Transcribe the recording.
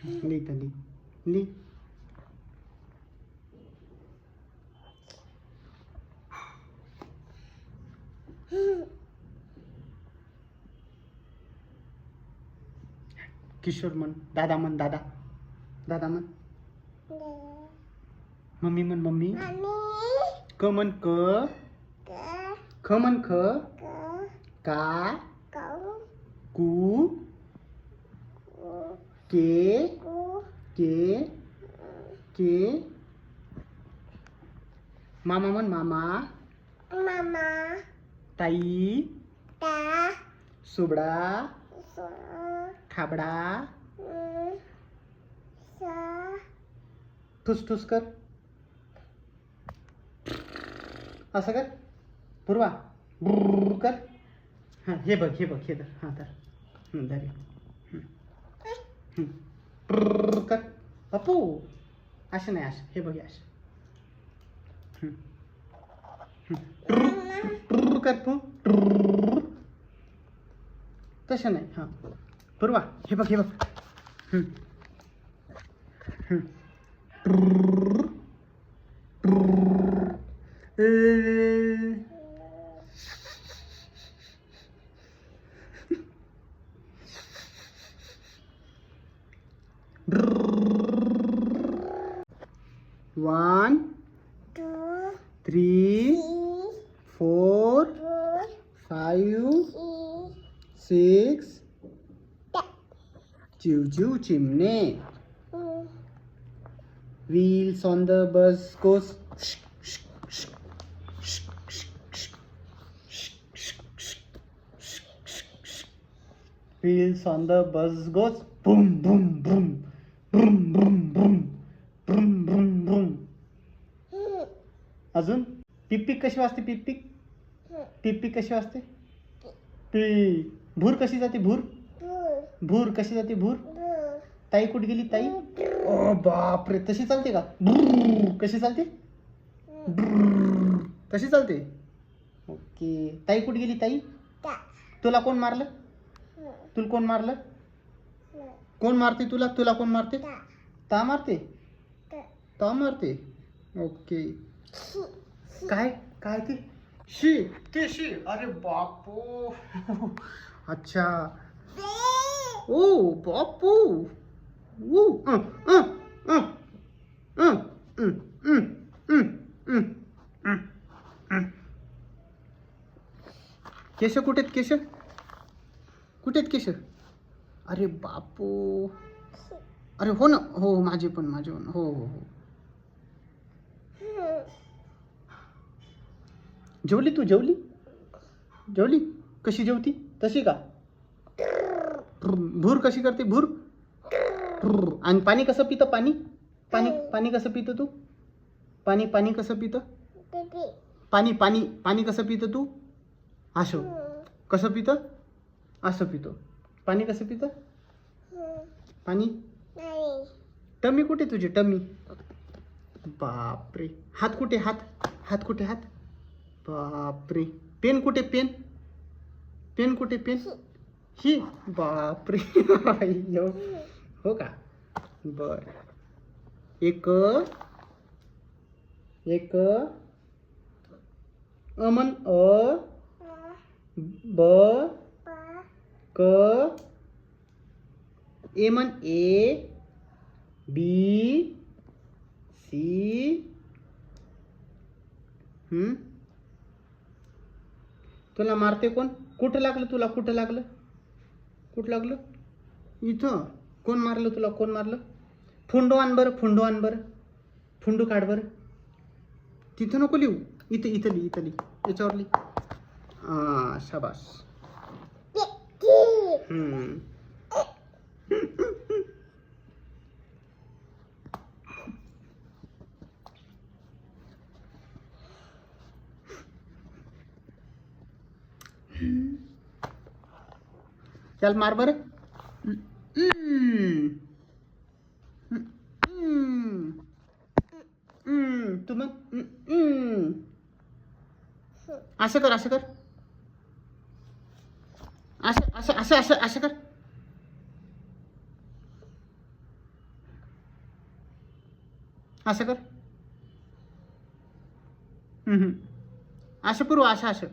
लिह तर लिह लिह. किशोर म्हण, दादा म्हण, दादा दादा म्हण. मम्मी म्हण, मम्मी. क म्हण, क. ख म्हण, ख. का. कू. के. के. के. मामा म्हण, मामा. ताई. सुबडा. खाबडा. ठुस ठुस कर. असं कर. पूर्वा ब्रुर कर. हां हे बघ हे बघ हे धर. हां धर धर. ब्रुर कर पप्पू. असं नाही असं. हे बघ असं. ट्रुर कर पू. ट्रुर. तसं नाही. हां पूर्वा हे बघ हे बघ. ट्रुर ट्रुर. One, 3, 4, 5, 6. चिवचिव चिमणे. Wheels on the bus goes. Wheels on the bus goes. Boom boom boom. Boom boom boom. Boom boom boom. अजून पिक कशी वाजते? पिक कशी वाजते? पी. भूर कशी जाते? भूर कशी जाते? भूर. ताई कुठे गेली? ताई. ओ बापरे, तशी चालते का? कशी चालते? कशी चालते? ओके. ताई कुठे गेली? ताई. तुला कोण मारलं? तुला कोण मारलं? कोण मारते तुला? तुला कोण मारते? ता मारते. ता मारते. ओके. काय काय ते? शी. ते शी. अरे बापू. अच्छा. ओ बापू. केश कुठे आहेत? केश कुठे आहेत? केश. अरे बापू. अरे हो ना. हो माझे पण हो हो हो. जेवली तू? जेवली कशी जेवती? तशी का? भूर कशी करते? भूर. आणि पाणी कसं पितं? पाणी कसं पितं तू? पाणी कसं पितं? पाणी कसं पितं तू? असं. कसं पितं? असं पितो. पाणी कसं पितं? पाणी. टमी कुठे तुझी? टमी. बापरे. हात कुठे? हात कुठे? हात. बापरे. पेन कुठे? पेन कुठे? पेन ही. बापरे. हो का? बर. एक अमन. ब क. एमन. A B C. तुला मारते कोण? कुठं लागलं तुला? कुठं लागलं? इथं. कोण मारलं तुला? कोण मारलं? फुंडो आण बरं. फुंडू काढ बरं. तिथं नको लिहू. इथं लिही. याच्यावर लिही. शाबास. चल मार बरं. तू मग असं कर. असं कर. असं कर. असं पूर्व असं असं